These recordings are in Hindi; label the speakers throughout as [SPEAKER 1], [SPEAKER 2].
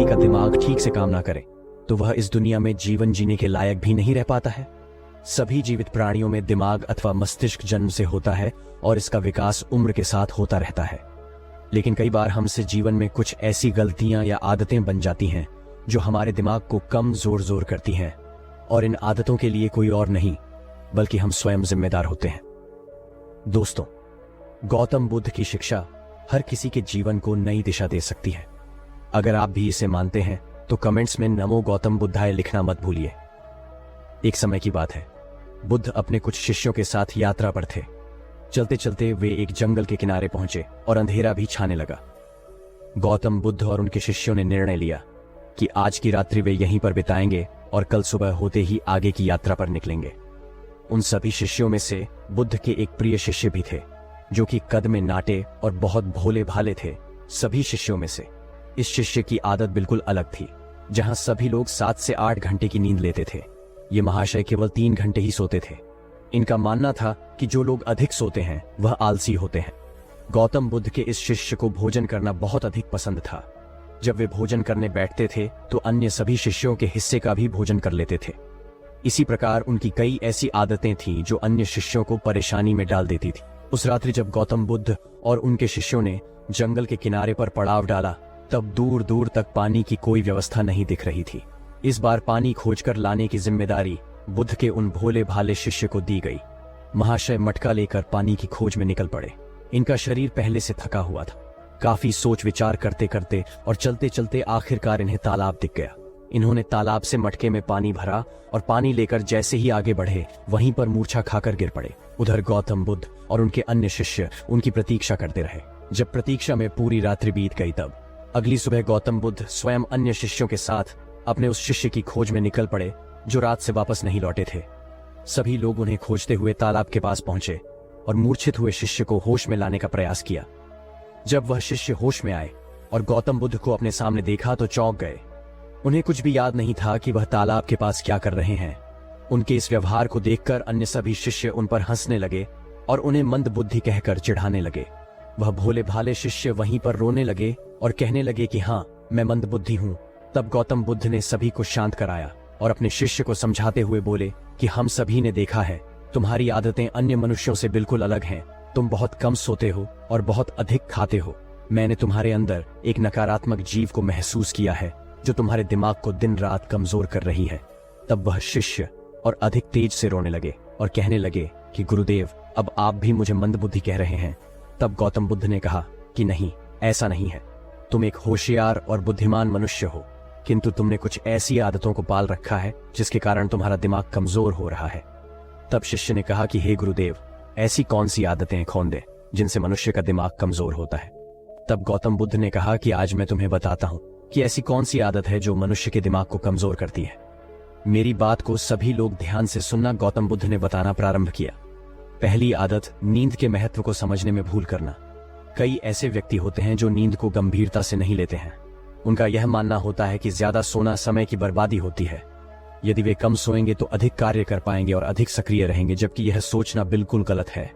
[SPEAKER 1] व्यक्ति का दिमाग ठीक से काम ना करे तो वह इस दुनिया में जीवन जीने के लायक भी नहीं रह पाता है। सभी जीवित प्राणियों में दिमाग अथवा मस्तिष्क जन्म से होता है और इसका विकास उम्र के साथ होता रहता है। लेकिन कई बार हमसे जीवन में कुछ ऐसी गलतियां या आदतें बन जाती हैं जो हमारे दिमाग को कम जोर करती हैं, और इन आदतों के लिए कोई और नहीं बल्कि हम स्वयं जिम्मेदार होते हैं। दोस्तों, गौतम बुद्ध की शिक्षा हर किसी के जीवन को नई दिशा दे सकती है। अगर आप भी इसे मानते हैं तो कमेंट्स में नमो गौतम बुद्धाय लिखना मत भूलिए। एक समय की बात है, बुद्ध अपने कुछ शिष्यों के साथ यात्रा पर थे। चलते चलते वे एक जंगल के किनारे पहुंचे और अंधेरा भी छाने लगा। गौतम बुद्ध और उनके शिष्यों ने निर्णय लिया कि आज की रात्रि वे यहीं पर बिताएंगे और कल सुबह होते ही आगे की यात्रा पर निकलेंगे। उन सभी शिष्यों में से बुद्ध के एक प्रिय शिष्य भी थे जो कि कद में नाटे और बहुत भोले भाले थे। सभी शिष्यों में से इस शिष्य की आदत बिल्कुल अलग थी। जहां सभी लोग 7 से 8 घंटे की नींद लेते थे, ये महाशय केवल 3 घंटे ही सोते थे। इनका मानना था कि जो लोग अधिक सोते हैं वह आलसी होते हैं। गौतम बुद्ध के इस शिष्य को भोजन करना बहुत अधिक पसंद था। जब वे भोजन करने बैठते थे तो अन्य सभी शिष्यों के हिस्से का भी भोजन कर लेते थे। इसी प्रकार उनकी कई ऐसी आदतें थीं जो अन्य शिष्यों को परेशानी में डाल देती थी। उस रात्रि जब गौतम बुद्ध और उनके शिष्यों ने जंगल के किनारे पर पड़ाव डाला, तब दूर दूर तक पानी की कोई व्यवस्था नहीं दिख रही थी। इस बार पानी खोजकर लाने की जिम्मेदारी बुद्ध के उन भोले भाले शिष्य को दी गई। महाशय मटका लेकर पानी की खोज में निकल पड़े। इनका शरीर पहले से थका हुआ था। काफी सोच विचार करते करते और चलते चलते आखिरकार इन्हें तालाब दिख गया। इन्होंने तालाब से मटके में पानी भरा और पानी लेकर जैसे ही आगे बढ़े वहीं पर मूर्छा खाकर गिर पड़े। उधर गौतम बुद्ध और उनके अन्य शिष्य उनकी प्रतीक्षा करते रहे। जब प्रतीक्षा में पूरी रात्रि बीत गई, तब अगली सुबह गौतम बुद्ध स्वयं अन्य शिष्यों के साथ अपने उस शिष्य की खोज में निकल पड़े जो रात से वापस नहीं लौटे थे। सभी लोग उन्हें खोजते हुए तालाब के पास पहुंचे और मूर्छित हुए शिष्य को होश में लाने का प्रयास किया। जब वह शिष्य होश में आए और गौतम बुद्ध को अपने सामने देखा तो चौंक गए। उन्हें कुछ भी याद नहीं था कि वह तालाब के पास क्या कर रहे हैं। उनके इस व्यवहार को देखकर अन्य सभी शिष्य उन पर हंसने लगे और उन्हें मंद बुद्धि कहकर चिढ़ाने लगे। वह भोले भाले शिष्य वहीं पर रोने लगे और कहने लगे कि हाँ, मैं मंद बुद्धि हूँ। तब गौतम बुद्ध ने सभी को शांत कराया और अपने शिष्य को समझाते हुए बोले कि हम सभी ने देखा है, तुम्हारी आदतें अन्य मनुष्यों से बिल्कुल अलग हैं। तुम बहुत कम सोते हो और बहुत अधिक खाते हो। मैंने तुम्हारे अंदर एक नकारात्मक जीव को महसूस किया है जो तुम्हारे दिमाग को दिन रात कमजोर कर रही है। तब वह शिष्य और अधिक तेज से रोने लगे और कहने लगे कि गुरुदेव, अब आप भी मुझे मंद बुद्धि कह रहे हैं। तब गौतम बुद्ध ने कहा कि नहीं, ऐसा नहीं है। तुम एक होशियार और बुद्धिमान मनुष्य हो, किंतु तुमने कुछ ऐसी आदतों को पाल रखा है जिसके कारण तुम्हारा दिमाग कमजोर हो रहा है। तब शिष्य ने कहा कि हे गुरुदेव, ऐसी कौन सी आदतें खोंदे जिनसे मनुष्य का दिमाग कमजोर होता है। तब गौतम बुद्ध ने कहा कि आज मैं तुम्हें बताता हूं कि ऐसी कौन सी आदत है जो मनुष्य के दिमाग को कमजोर करती है। मेरी बात को सभी लोग ध्यान से सुनना। गौतम बुद्ध ने बताना प्रारंभ किया। पहली आदत, नींद के महत्व को समझने में भूल करना। कई ऐसे व्यक्ति होते हैं जो नींद को गंभीरता से नहीं लेते हैं। उनका यह मानना होता है कि ज्यादा सोना समय की बर्बादी होती है। यदि वे कम सोएंगे तो अधिक कार्य कर पाएंगे और अधिक सक्रिय रहेंगे, जबकि यह सोचना बिल्कुल गलत है।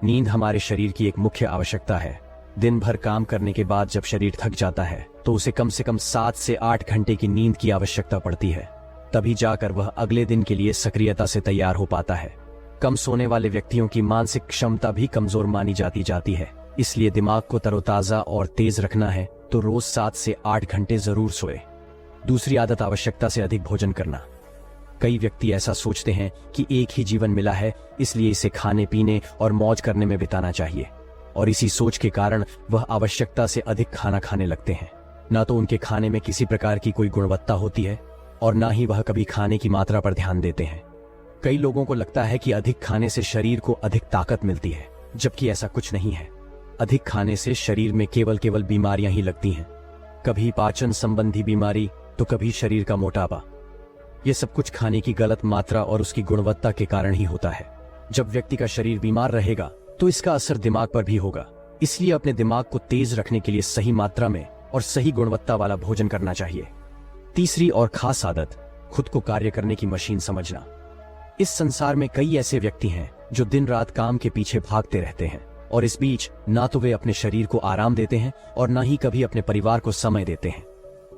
[SPEAKER 1] नींद हमारे शरीर की एक मुख्य आवश्यकता है। दिन भर काम करने के बाद जब शरीर थक जाता है तो उसे कम से कम 7 से 8 घंटे की नींद की आवश्यकता पड़ती है। तभी जाकर वह अगले दिन के लिए सक्रियता से तैयार हो पाता है। कम सोने वाले व्यक्तियों की मानसिक क्षमता भी कमजोर मानी जाती है। इसलिए दिमाग को तरोताजा और तेज रखना है तो रोज 7 से 8 घंटे जरूर सोए। दूसरी आदत, आवश्यकता से अधिक भोजन करना। कई व्यक्ति ऐसा सोचते हैं कि एक ही जीवन मिला है, इसलिए इसे खाने पीने और मौज करने में बिताना चाहिए, और इसी सोच के कारण वह आवश्यकता से अधिक खाना खाने लगते हैं। ना तो उनके खाने में किसी प्रकार की कोई गुणवत्ता होती है और ना ही वह कभी खाने की मात्रा पर ध्यान देते हैं। कई लोगों को लगता है कि अधिक खाने से शरीर को अधिक ताकत मिलती है, जबकि ऐसा कुछ नहीं है। अधिक खाने से शरीर में केवल बीमारियां ही लगती हैं। कभी पाचन संबंधी बीमारी तो कभी शरीर का मोटापा। यह सब कुछ खाने की गलत मात्रा और उसकी गुणवत्ता के कारण ही होता है। जब व्यक्ति का शरीर बीमार रहेगा तो इसका असर दिमाग पर भी होगा। इसलिए अपने दिमाग को तेज रखने के लिए सही मात्रा में और सही गुणवत्ता वाला भोजन करना चाहिए। तीसरी और खास आदत, खुद को कार्य करने की मशीन समझना। इस संसार में कई ऐसे व्यक्ति हैं जो दिन रात काम के पीछे भागते रहते हैं और इस बीच ना तो वे अपने शरीर को आराम देते हैं और ना ही कभी अपने परिवार को समय देते हैं।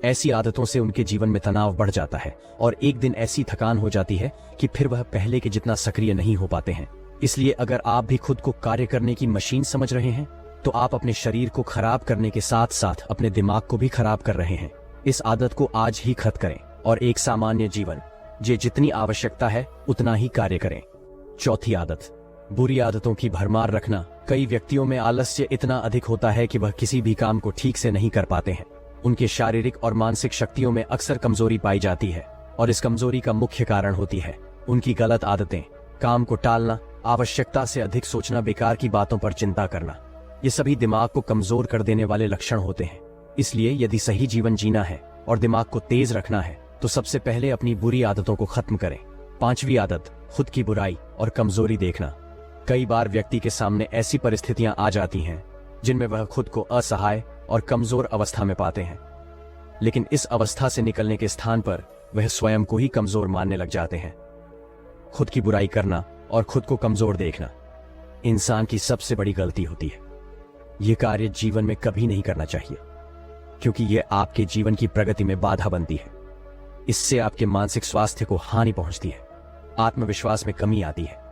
[SPEAKER 1] ऐसी आदतों से उनके जीवन में तनाव बढ़ जाता है और एक दिन ऐसी थकान हो जाती है कि फिर वह पहले के जितना सक्रिय नहीं हो पाते हैं। इसलिए अगर आप भी खुद को कार्य करने की मशीन समझ रहे हैं तो आप अपने शरीर को खराब करने के साथ साथ अपने दिमाग को भी खराब कर रहे हैं। इस आदत को आज ही खत्म करें और एक सामान्य जीवन जितनी आवश्यकता है उतना ही कार्य करें। चौथी आदत, बुरी आदतों की भरमार रखना। कई व्यक्तियों में आलस्य इतना अधिक होता है कि वह किसी भी काम को ठीक से नहीं कर पाते हैं। उनके शारीरिक और मानसिक शक्तियों में अक्सर कमजोरी पाई जाती है और इस कमजोरी का मुख्य कारण होती है उनकी गलत आदतें, काम को टालना, आवश्यकता से अधिक सोचना, बेकार की बातों पर चिंता करना। ये सभी दिमाग को कमजोर कर देने वाले लक्षण होते हैं। इसलिए यदि सही जीवन जीना है और दिमाग को तेज रखना है तो सबसे पहले अपनी बुरी आदतों को खत्म करें। पांचवी आदत, खुद की बुराई और कमजोरी देखना। कई बार व्यक्ति के सामने ऐसी परिस्थितियां आ जाती हैं जिनमें वह खुद को असहाय और कमजोर अवस्था में पाते हैं, लेकिन इस अवस्था से निकलने के स्थान पर वह स्वयं को ही कमजोर मानने लग जाते हैं। खुद की बुराई करना और खुद को कमजोर देखना इंसान की सबसे बड़ी गलती होती है। यह कार्य जीवन में कभी नहीं करना चाहिए क्योंकि यह आपके जीवन की प्रगति में बाधा बनती है। इससे आपके मानसिक स्वास्थ्य को हानि पहुंचती है, आत्मविश्वास में कमी आती है।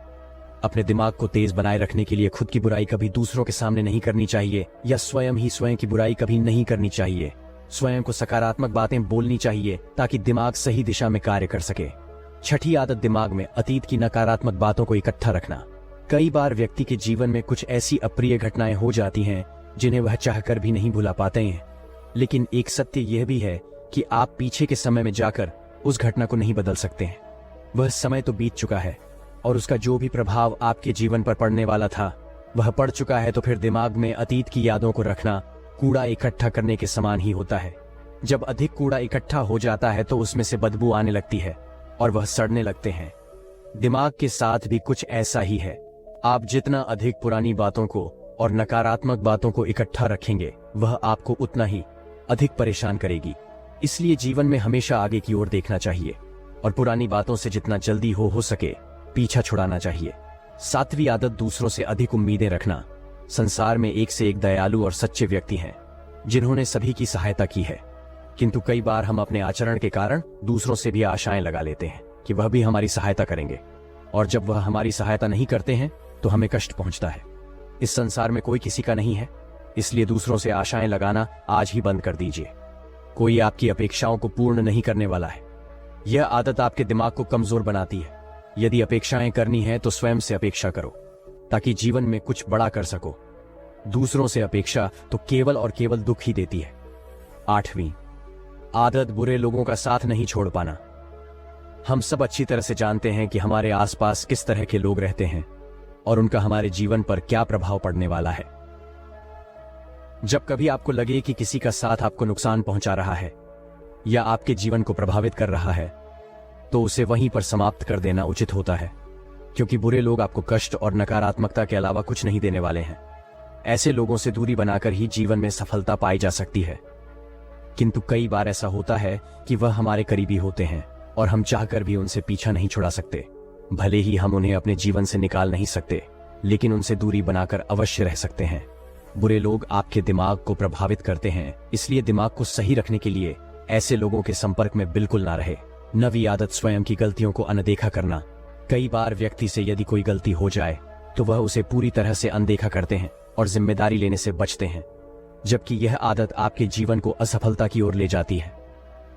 [SPEAKER 1] अपने दिमाग को तेज बनाए रखने के लिए खुद की बुराई कभी दूसरों के सामने नहीं करनी चाहिए या स्वयं की बुराई कभी नहीं करनी चाहिए। स्वयं को सकारात्मक बातें बोलनी चाहिए ताकि दिमाग सही दिशा में कार्य कर सके। छठी आदत, दिमाग में अतीत की नकारात्मक बातों को इकट्ठा रखना। कई बार व्यक्ति के जीवन में कुछ ऐसी अप्रिय घटनाएं हो जाती हैं जिन्हें वह चाहकर भी नहीं भुला पाते हैं, लेकिन एक सत्य यह भी है कि आप पीछे के समय में जाकर उस घटना को नहीं बदल सकते हैं। वह समय तो बीत चुका है और उसका जो भी प्रभाव आपके जीवन पर पड़ने वाला था वह पड़ चुका है। तो फिर दिमाग में अतीत की यादों को रखना कूड़ा इकट्ठा करने के समान ही होता है। जब अधिक कूड़ा इकट्ठा हो जाता है तो उसमें से बदबू आने लगती है और वह सड़ने लगते हैं। दिमाग के साथ भी कुछ ऐसा ही है। आप जितना अधिक पुरानी बातों को और नकारात्मक बातों को इकट्ठा रखेंगे वह आपको उतना ही अधिक परेशान करेगी। इसलिए जीवन में हमेशा आगे की ओर देखना चाहिए और पुरानी बातों से जितना जल्दी हो सके पीछा छुड़ाना चाहिए। सातवीं आदत, दूसरों से अधिक उम्मीदें रखना। संसार में एक से एक दयालु और सच्चे व्यक्ति हैं जिन्होंने सभी की सहायता की है, किंतु कई बार हम अपने आचरण के कारण दूसरों से भी आशाएं लगा लेते हैं कि वह भी हमारी सहायता करेंगे, और जब वह हमारी सहायता नहीं करते हैं तो हमें कष्ट पहुंचता है। इस संसार में कोई किसी का नहीं है, इसलिए दूसरों से आशाएं लगाना आज ही बंद कर दीजिए। कोई आपकी अपेक्षाओं को पूर्ण नहीं करने वाला है। यह आदत आपके दिमाग को कमजोर बनाती है। यदि अपेक्षाएं करनी है तो स्वयं से अपेक्षा करो ताकि जीवन में कुछ बड़ा कर सको। दूसरों से अपेक्षा तो केवल और केवल दुख ही देती है। आठवीं आदत, बुरे लोगों का साथ नहीं छोड़ पाना। हम सब अच्छी तरह से जानते हैं कि हमारे आसपास किस तरह के लोग रहते हैं और उनका हमारे जीवन पर क्या प्रभाव पड़ने वाला है। जब कभी आपको लगे कि किसी का साथ आपको नुकसान पहुंचा रहा है या आपके जीवन को प्रभावित कर रहा है तो उसे वहीं पर समाप्त कर देना उचित होता है, क्योंकि बुरे लोग आपको कष्ट और नकारात्मकता के अलावा कुछ नहीं देने वाले हैं। ऐसे लोगों से दूरी बनाकर ही जीवन में सफलता पाई जा सकती है, किंतु कई बार ऐसा होता है कि वह हमारे करीबी होते हैं और हम चाहकर भी उनसे पीछा नहीं छुड़ा सकते। भले ही हम उन्हें अपने जीवन से निकाल नहीं सकते, लेकिन उनसे दूरी बनाकर अवश्य रह सकते हैं। बुरे लोग आपके दिमाग को प्रभावित करते हैं, इसलिए दिमाग को सही रखने के लिए ऐसे लोगों के संपर्क में बिल्कुल ना रहे। नवीं आदत, स्वयं की गलतियों को अनदेखा करना। कई बार व्यक्ति से यदि कोई गलती हो जाए तो वह उसे पूरी तरह से अनदेखा करते हैं और जिम्मेदारी लेने से बचते हैं, जबकि यह आदत आपके जीवन को असफलता की ओर ले जाती है।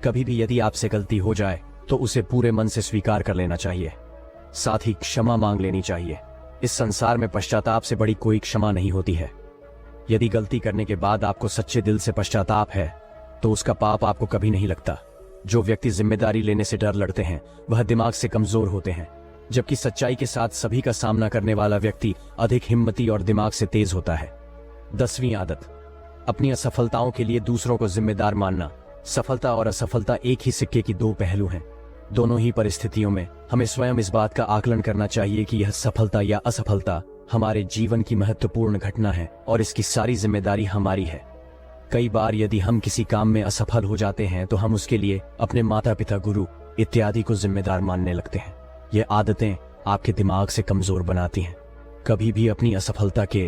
[SPEAKER 1] कभी भी यदि आपसे गलती हो जाए तो उसे पूरे मन से स्वीकार कर लेना चाहिए, साथ ही क्षमा मांग लेनी चाहिए। इस संसार में पश्चाताप से बड़ी कोई क्षमा नहीं होती है। यदि गलती करने के बाद आपको सच्चे दिल से पश्चाताप है तो उसका पाप आपको कभी नहीं लगता। जो व्यक्ति जिम्मेदारी लेने से डर लड़ते हैं वह दिमाग से कमजोर होते हैं, जबकि सच्चाई के साथ सभी का सामना करने वाला व्यक्ति अधिक हिम्मती और दिमाग से तेज होता है। 10वीं आदत, अपनी असफलताओं के लिए दूसरों को जिम्मेदार मानना। सफलता और असफलता एक ही सिक्के की दो पहलू हैं। दोनों ही परिस्थितियों में हमें स्वयं इस बात का आकलन करना चाहिए कि यह सफलता या असफलता हमारे जीवन की महत्वपूर्ण घटना है और इसकी सारी जिम्मेदारी हमारी है। कई बार यदि हम किसी काम में असफल हो जाते हैं तो हम उसके लिए अपने माता पिता, गुरु इत्यादि को जिम्मेदार मानने लगते हैं। ये आदतें आपके दिमाग से कमजोर बनाती हैं। कभी भी अपनी असफलता के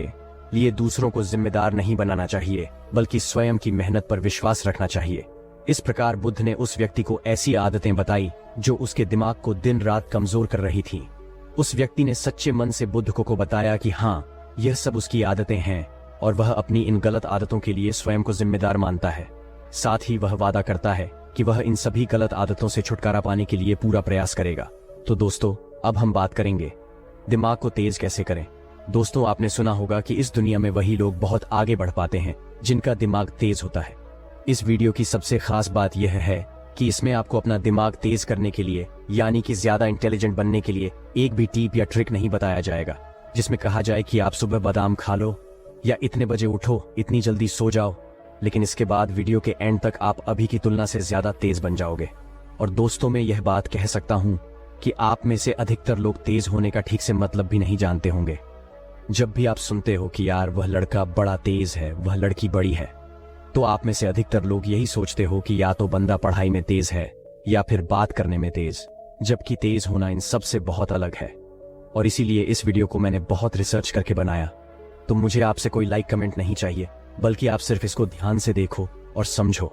[SPEAKER 1] लिए दूसरों को जिम्मेदार नहीं बनाना चाहिए, बल्कि स्वयं की मेहनत पर विश्वास रखना चाहिए। इस प्रकार बुद्ध ने उस व्यक्ति को ऐसी आदतें बताई जो उसके दिमाग को दिन रात कमजोर कर रही थी। उस व्यक्ति ने सच्चे मन से बुद्ध को बताया कि हाँ, यह सब उसकी आदतें हैं और वह अपनी इन गलत आदतों के लिए स्वयं को जिम्मेदार मानता है। साथ ही वह वादा करता है कि वह इन सभी गलत आदतों से छुटकारा पाने के लिए पूरा प्रयास करेगा। तो दोस्तों, अब हम बात करेंगे दिमाग को तेज कैसे करें। दोस्तों, आपने सुना होगा कि इस दुनिया में वही लोग बहुत आगे बढ़ पाते हैं जिनका दिमाग तेज होता है। इस वीडियो की सबसे खास बात यह है कि इसमें आपको अपना दिमाग तेज करने के लिए, यानी कि ज्यादा इंटेलिजेंट बनने के लिए एक भी टिप या ट्रिक नहीं बताया जाएगा जिसमें कहा जाए कि आप सुबह बादाम खा लो या इतने बजे उठो, इतनी जल्दी सो जाओ। लेकिन इसके बाद वीडियो के एंड तक आप अभी की तुलना से ज्यादा तेज बन जाओगे। और दोस्तों, मैं यह बात कह सकता हूँ कि आप में से अधिकतर लोग तेज होने का ठीक से मतलब भी नहीं जानते होंगे। जब भी आप सुनते हो कि यार वह लड़का बड़ा तेज है, वह लड़की बड़ी है, तो आप में से अधिकतर लोग यही सोचते हो कि या तो बंदा पढ़ाई में तेज है या फिर बात करने में तेज, जबकि तेज होना इन सब से बहुत अलग है। और इसीलिए इस वीडियो को मैंने बहुत रिसर्च करके बनाया। तो मुझे आपसे कोई लाइक कमेंट नहीं चाहिए, बल्कि आप सिर्फ इसको ध्यान से देखो और समझो।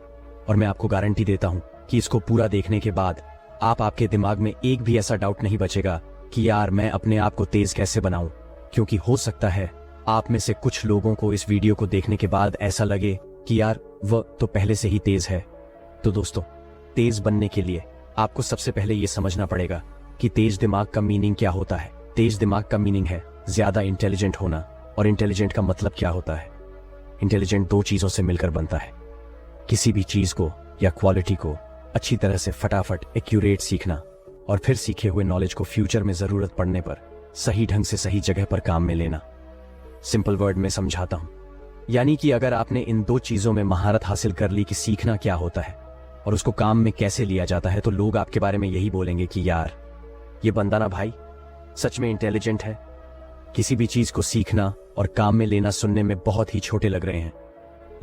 [SPEAKER 1] और मैं आपको गारंटी देता हूं कि इसको पूरा देखने के बाद आपके दिमाग में एक भी ऐसा डाउट नहीं बचेगा कि यार मैं अपने आप को तेज कैसे बनाऊं, क्योंकि हो सकता है आप में से कुछ लोगों को इस वीडियो को देखने के बाद ऐसा लगे कि यार वह तो पहले से ही तेज है। तो दोस्तों, तेज बनने के लिए आपको सबसे पहले यह समझना पड़ेगा कि तेज दिमाग का मीनिंग क्या होता है। तेज दिमाग का मीनिंग है ज्यादा इंटेलिजेंट होना। और इंटेलिजेंट का मतलब क्या होता है? इंटेलिजेंट दो चीजों से मिलकर बनता है। किसी भी चीज को या क्वालिटी को अच्छी तरह से फटाफट एक्यूरेट सीखना और फिर सीखे हुए नॉलेज को फ्यूचर में जरूरत पड़ने पर सही ढंग से सही जगह पर काम में लेना। सिंपल वर्ड में समझाता हूं, यानी कि अगर आपने इन दो चीजों में महारत हासिल कर ली कि सीखना क्या होता है और उसको काम में कैसे लिया जाता है, तो लोग आपके बारे में यही बोलेंगे कि यार ये बंदा ना भाई सच में इंटेलिजेंट है। किसी भी चीज को सीखना और काम में लेना सुनने में बहुत ही छोटे लग रहे हैं,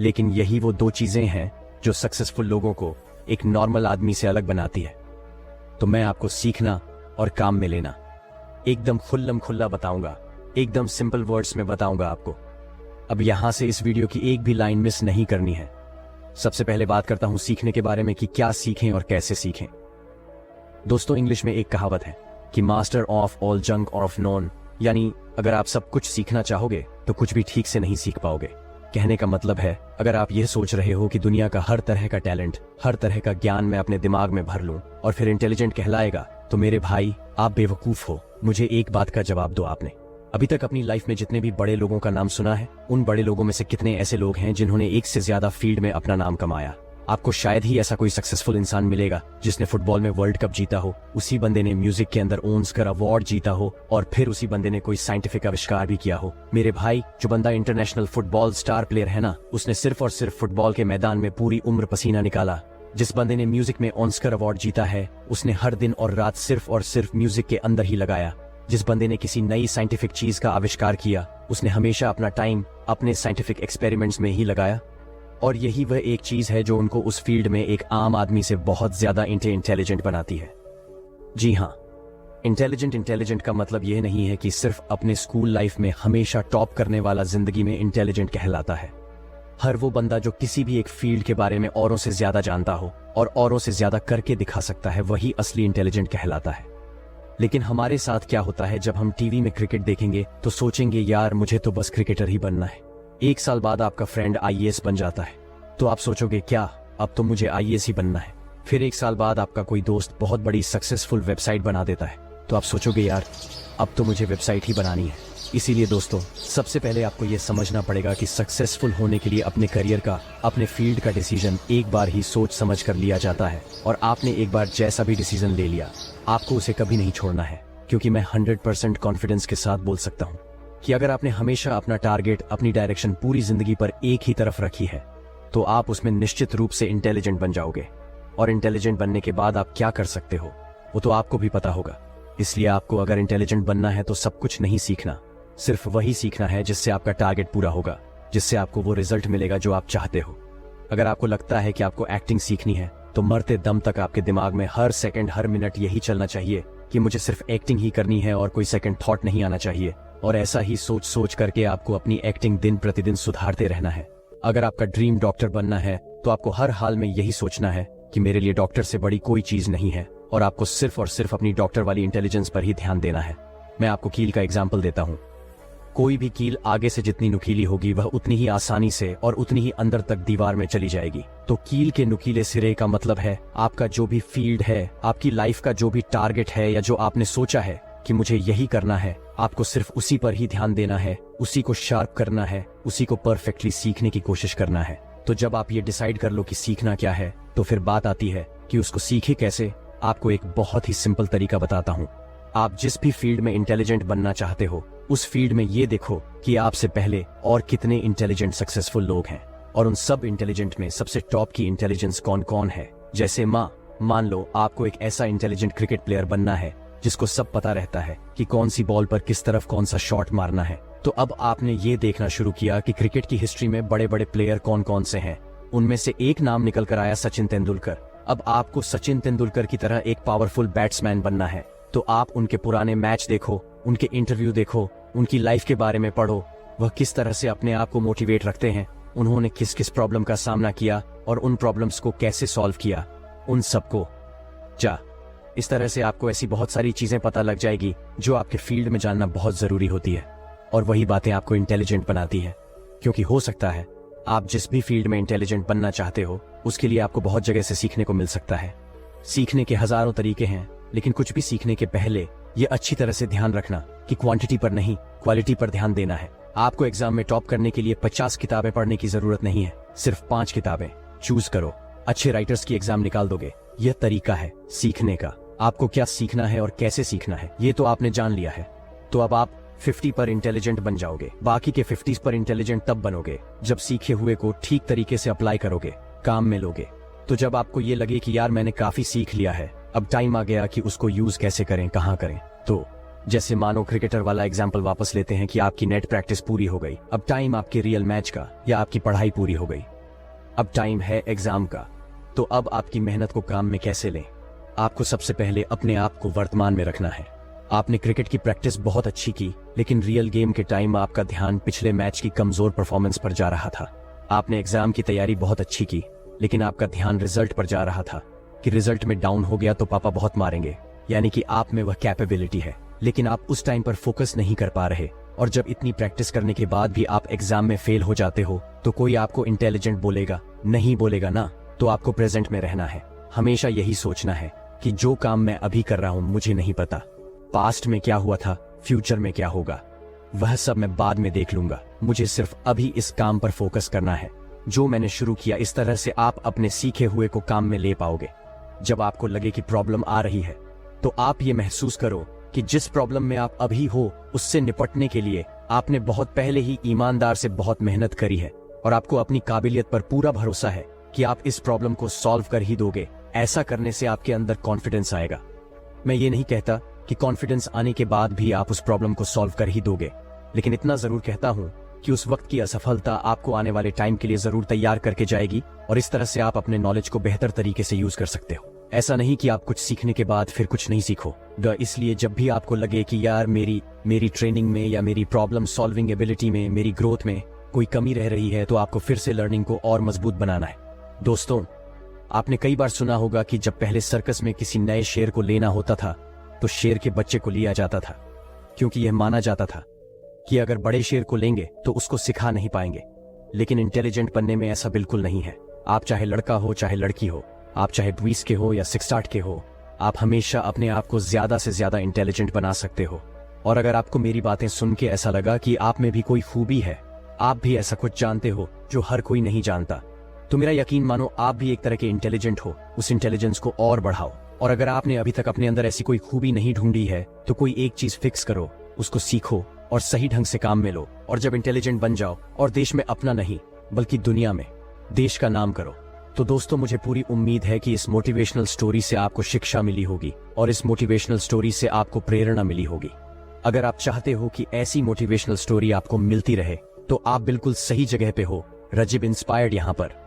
[SPEAKER 1] लेकिन यही वो दो चीजें हैं जो सक्सेसफुल लोगों को एक नॉर्मल आदमी से अलग बनाती है। तो मैं आपको सीखना और काम में लेना एकदम खुल्लम खुल्ला बताऊंगा, एकदम सिंपल वर्ड्स में बताऊंगा आपको। अब यहां से इस वीडियो की एक भी लाइन मिस नहीं करनी है। सबसे पहले बात करता हूं सीखने के बारे में कि क्या सीखें और कैसे सीखें। दोस्तों, इंग्लिश में एक कहावत है कि master of all junk of non, यानी अगर आप सब कुछ सीखना चाहोगे तो कुछ भी ठीक से नहीं सीख पाओगे। कहने का मतलब है, अगर आप यह सोच रहे हो कि दुनिया का हर तरह का टैलेंट, हर तरह का ज्ञान मैं अपने दिमाग में भर लूं और फिर इंटेलिजेंट कहलाएगा, तो मेरे भाई आप बेवकूफ हो। मुझे एक बात का जवाब दो, आपने अभी तक अपनी लाइफ में जितने भी बड़े लोगों का नाम सुना है, उन बड़े लोगों में से कितने ऐसे लोग हैं जिन्होंने एक से ज्यादा फील्ड में अपना नाम कमाया? आपको शायद ही ऐसा कोई सक्सेसफुल इंसान मिलेगा जिसने फुटबॉल में वर्ल्ड कप जीता हो, उसी बंदे ने म्यूजिक के अंदर ऑस्कर अवार्ड जीता हो और फिर उसी बंदे ने कोई साइंटिफिक आविष्कार भी किया हो। मेरे भाई, जो बंदा इंटरनेशनल फुटबॉल स्टार प्लेयर है ना, उसने सिर्फ और सिर्फ फुटबॉल के मैदान में पूरी उम्र पसीना निकाला। जिस बंदे ने म्यूजिक में ऑस्कर अवार्ड जीता है, उसने हर दिन और रात सिर्फ और सिर्फ म्यूजिक के अंदर ही लगाया। जिस बंदे ने किसी नई साइंटिफिक चीज का आविष्कार किया, उसने हमेशा अपना टाइम अपने साइंटिफिक एक्सपेरिमेंट्स में ही लगाया। और यही वह एक चीज है जो उनको उस फील्ड में एक आम आदमी से बहुत ज्यादा इंटेलिजेंट बनाती है। जी हाँ, इंटेलिजेंट का मतलब यह नहीं है कि सिर्फ अपने स्कूल लाइफ में हमेशा टॉप करने वाला जिंदगी में इंटेलिजेंट कहलाता है। हर वो बंदा जो किसी भी एक फील्ड के बारे में औरों से ज्यादा जानता हो और औरों से ज्यादा करके दिखा सकता है, वही असली इंटेलिजेंट कहलाता है। लेकिन हमारे साथ क्या होता है, जब हम टीवी में क्रिकेट देखेंगे तो सोचेंगे यार मुझे तो बस क्रिकेटर ही बनना है। एक साल बाद आपका फ्रेंड आईएएस बन जाता है तो आप सोचोगे क्या, अब तो मुझे आईएएस ही बनना है। फिर एक साल बाद आपका कोई दोस्त बहुत बड़ी सक्सेसफुल वेबसाइट बना देता है तो आप सोचोगे यार अब तो मुझे वेबसाइट ही बनानी है। इसीलिए दोस्तों, सबसे पहले आपको यह समझना पड़ेगा कि सक्सेसफुल होने के लिए अपने करियर का, अपने फील्ड का डिसीजन एक बार ही सोच समझ कर लिया जाता है। और आपने एक बार जैसा भी डिसीजन ले लिया, आपको उसे कभी नहीं छोड़ना है। क्योंकि मैं 100% कॉन्फिडेंस के साथ बोल सकता हूँ कि अगर आपने हमेशा अपना टारगेट, अपनी डायरेक्शन पूरी जिंदगी पर एक ही तरफ रखी है, तो आप उसमें निश्चित रूप से इंटेलिजेंट बन जाओगे। और इंटेलिजेंट बनने के बाद आप क्या कर सकते हो वो तो आपको भी पता होगा। इसलिए आपको अगर इंटेलिजेंट बनना है तो सब कुछ नहीं सीखना, सिर्फ वही सीखना है जिससे आपका टारगेट पूरा होगा, जिससे आपको वो रिजल्ट मिलेगा जो आप चाहते हो। अगर आपको लगता है कि आपको एक्टिंग सीखनी है तो मरते दम तक आपके दिमाग में हर सेकंड, हर मिनट यही चलना चाहिए कि मुझे सिर्फ एक्टिंग ही करनी है और कोई सेकंड थॉट नहीं आना चाहिए। और ऐसा ही सोच सोच करके आपको अपनी एक्टिंग दिन प्रतिदिन सुधारते रहना है। अगर आपका ड्रीम डॉक्टर बनना है तो आपको हर हाल में यही सोचना है कि मेरे लिए डॉक्टर से बड़ी कोई चीज नहीं है, और आपको सिर्फ और सिर्फ अपनी डॉक्टर वाली इंटेलिजेंस पर ही ध्यान देना है। मैं आपको कील का एग्जाम्पल देता हूँ। कोई भी कील आगे से जितनी नुकीली होगी वह उतनी ही आसानी से और उतनी ही अंदर तक दीवार में चली जाएगी। तो कील के नुकीले सिरे का मतलब है आपका जो भी फील्ड है, आपकी लाइफ का जो भी टारगेट है, या जो आपने सोचा है कि मुझे यही करना है, आपको सिर्फ उसी पर ही ध्यान देना है, उसी को शार्प करना है, उसी को परफेक्टली सीखने की कोशिश करना है। तो जब आप ये डिसाइड कर लो कि सीखना क्या है, तो फिर बात आती है कि उसको सीखे कैसे। आपको एक बहुत ही सिंपल तरीका बताता हूँ। आप जिस भी फील्ड में इंटेलिजेंट बनना चाहते हो, उस फील्ड में ये देखो कि आपसे पहले और कितने इंटेलिजेंट सक्सेसफुल लोग हैं, और उन सब इंटेलिजेंट में सबसे टॉप की इंटेलिजेंस कौन कौन है। जैसे मान लो आपको एक ऐसा इंटेलिजेंट क्रिकेट प्लेयर बनना है जिसको सब पता रहता है कि कौन सी बॉल पर किस तरफ कौन सा शॉट मारना है। तो अब आपने ये देखना शुरू किया कि क्रिकेट की हिस्ट्री में बड़े बड़े प्लेयर कौन कौन से हैं। उनमें से एक नाम निकल कर आया सचिन तेंदुलकर। अब आपको सचिन तेंदुलकर की तरह एक पावरफुल बैट्समैन बनना है, तो आप उनके पुराने मैच देखो, उनके इंटरव्यू देखो, उनकी लाइफ के बारे में पढ़ो, वह किस तरह से अपने आप को मोटिवेट रखते हैं, उन्होंने किस किस प्रॉब्लम का सामना किया और उन प्रॉब्लम्स को कैसे सॉल्व किया, उन सबको इस तरह से आपको ऐसी बहुत सारी चीजें पता लग जाएगी जो आपके फील्ड में जानना बहुत जरूरी होती है, और वही बातें आपको इंटेलिजेंट बनाती है। क्योंकि हो सकता है आप जिस भी फील्ड में इंटेलिजेंट बनना चाहते हो, उसके लिए आपको बहुत जगह से सीखने को मिल सकता है। सीखने के हजारों तरीके हैं, लेकिन कुछ भी सीखने के पहले ये अच्छी तरह से ध्यान रखना कि क्वांटिटी पर नहीं, क्वालिटी पर ध्यान देना है। आपको एग्जाम में टॉप करने के लिए 50 किताबें पढ़ने की जरूरत नहीं है, सिर्फ 5 किताबें चूज करो। अच्छे राइटर्स की एग्जाम निकाल दोगे। यह तरीका है सीखने का। आपको क्या सीखना है और कैसे सीखना है, ये तो आपने जान लिया है। तो अब आप 50 पर इंटेलिजेंट बन जाओगे। बाकी के 50 पर इंटेलिजेंट तब बनोगे जब सीखे हुए को ठीक तरीके से अप्लाई करोगे, काम में लोगे। तो जब आपको ये लगे कि यार मैंने काफी सीख लिया है, अब टाइम आ गया कि उसको यूज कैसे करें, कहाँ करें। तो जैसे मानो क्रिकेटर वाला एग्जाम्पल वापस लेते हैं कि आपकी नेट प्रैक्टिस पूरी हो गई, अब टाइम आपके रियल मैच का या आपकी पढ़ाई पूरी हो गई, अब टाइम है एग्जाम का। तो अब आपकी मेहनत को काम में कैसे लें। आपको सबसे पहले अपने आप को वर्तमान में रखना है। आपने क्रिकेट की प्रैक्टिस बहुत अच्छी की, लेकिन रियल गेम के टाइम आपका ध्यान पिछले मैच की कमजोर परफॉर्मेंस पर जा रहा था। आपने एग्जाम की तैयारी बहुत अच्छी की, लेकिन आपका ध्यान रिजल्ट पर जा रहा था कि रिजल्ट में डाउन हो गया तो पापा बहुत मारेंगे। यानी कि आप में वह कैपेबिलिटी है, लेकिन आप उस टाइम पर फोकस नहीं कर पा रहे। और जब इतनी प्रैक्टिस करने के बाद भी आप एग्जाम में फेल हो जाते हो, तो कोई आपको इंटेलिजेंट बोलेगा? नहीं बोलेगा ना। तो आपको प्रेजेंट में रहना है। हमेशा यही सोचना है कि जो काम मैं अभी कर रहा हूं मुझे नहीं पता पास्ट में क्या हुआ था, फ्यूचर में क्या होगा, वह सब मैं बाद में देख लूंगा। मुझे सिर्फ अभी इस काम पर फोकस करना है जो मैंने शुरू किया। इस तरह से आप अपने सीखे हुए को काम में ले पाओगे। जब आपको लगे कि प्रॉब्लम आ रही है, तो आप ये महसूस करो कि जिस प्रॉब्लम में आप अभी हो, उससे निपटने के लिए आपने बहुत पहले ही ईमानदार से बहुत मेहनत करी है, और आपको अपनी काबिलियत पर पूरा भरोसा है कि आप इस प्रॉब्लम को सॉल्व कर ही दोगे। ऐसा करने से आपके अंदर कॉन्फिडेंस आएगा। मैं ये नहीं कहता कि कॉन्फिडेंस आने के बाद भी आप उस प्रॉब्लम को सॉल्व कर ही दोगे, लेकिन इतना जरूर कहता हूं कि उस वक्त की असफलता आपको आने वाले टाइम के लिए जरूर तैयार करके जाएगी, और इस तरह से आप अपने नॉलेज को बेहतर तरीके से यूज कर सकते हो। ऐसा नहीं कि आप कुछ सीखने के बाद फिर कुछ नहीं सीखो। इसलिए जब भी आपको लगे कि यार मेरी ट्रेनिंग में या मेरी प्रॉब्लम सॉल्विंग एबिलिटी में, मेरी ग्रोथ में कोई कमी रह रही है, तो आपको फिर से लर्निंग को और मजबूत बनाना है। दोस्तों, आपने कई बार सुना होगा कि जब पहले सर्कस में किसी नए शेर को लेना होता था, तो शेर के बच्चे को लिया जाता था, क्योंकि यह माना जाता था कि अगर बड़े शेर को लेंगे तो उसको सिखा नहीं पाएंगे। लेकिन इंटेलिजेंट बनने में ऐसा बिल्कुल नहीं है। आप चाहे लड़का हो चाहे लड़की हो, आप चाहे 20 के हो या 68 के हो, आप हमेशा अपने आप को ज्यादा से ज्यादा इंटेलिजेंट बना सकते हो। और अगर आपको मेरी बातें सुन के ऐसा लगा कि आप में भी कोई खूबी है, आप भी ऐसा कुछ जानते हो जो हर कोई नहीं जानता, तो मेरा यकीन मानो आप भी एक तरह के इंटेलिजेंट हो। उस इंटेलिजेंस को और बढ़ाओ। और अगर आपने अभी तक अपने अंदर ऐसी कोई खूबी नहीं ढूंढी है, तो कोई एक चीज फिक्स करो, उसको सीखो और सही ढंग से काम में लो। और जब इंटेलिजेंट बन जाओ और देश में अपना नहीं बल्कि दुनिया में देश का नाम करो। तो दोस्तों, मुझे पूरी उम्मीद है कि इस मोटिवेशनल स्टोरी से आपको शिक्षा मिली होगी और इस मोटिवेशनल स्टोरी से आपको प्रेरणा मिली होगी। अगर आप चाहते हो कि ऐसी मोटिवेशनल स्टोरी आपको मिलती रहे, तो आप बिल्कुल सही जगह पे हो। रजिब इंस्पायर्ड यहाँ पर।